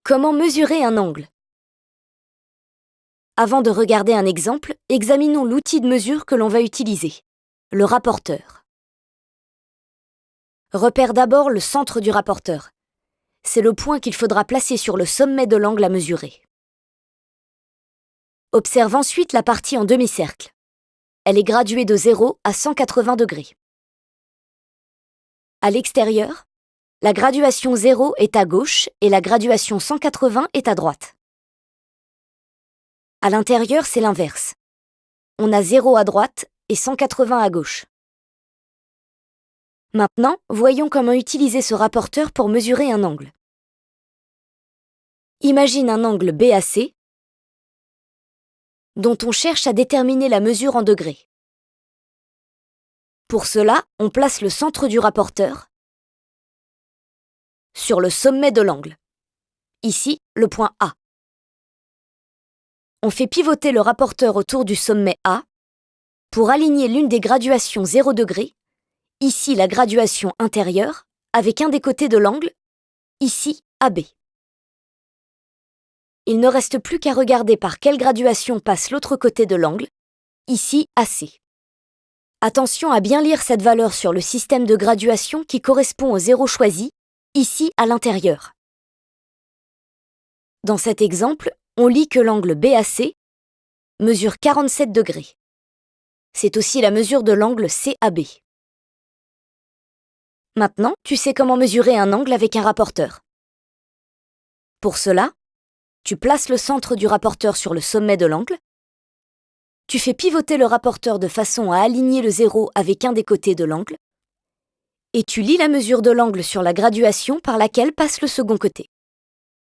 Comment mesurer un angle? Avant de regarder un exemple, examinons l'outil de mesure que l'on va utiliser, le rapporteur. Repère d'abord le centre du rapporteur. C'est le point qu'il faudra placer sur le sommet de l'angle à mesurer. Observe ensuite la partie en demi-cercle. Elle est graduée de 0 à 180 degrés. À l'extérieur, la graduation 0 est à gauche et la graduation 180 est à droite. À l'intérieur, c'est l'inverse. On a 0 à droite et 180 à gauche. Maintenant, voyons comment utiliser ce rapporteur pour mesurer un angle. Imagine un angle BAC dont on cherche à déterminer la mesure en degrés. Pour cela, on place le centre du rapporteur sur le sommet de l'angle. Ici, le point A. On fait pivoter le rapporteur autour du sommet A pour aligner l'une des graduations 0 degré, ici la graduation intérieure, avec un des côtés de l'angle, ici AB. Il ne reste plus qu'à regarder par quelle graduation passe l'autre côté de l'angle, ici AC. Attention à bien lire cette valeur sur le système de graduation qui correspond au 0 choisi, ici à l'intérieur. Dans cet exemple, on lit que l'angle BAC mesure 47 degrés. C'est aussi la mesure de l'angle CAB. Maintenant, tu sais comment mesurer un angle avec un rapporteur. Pour cela, tu places le centre du rapporteur sur le sommet de l'angle, tu fais pivoter le rapporteur de façon à aligner le 0 avec un des côtés de l'angle, et tu lis la mesure de l'angle sur la graduation par laquelle passe le second côté.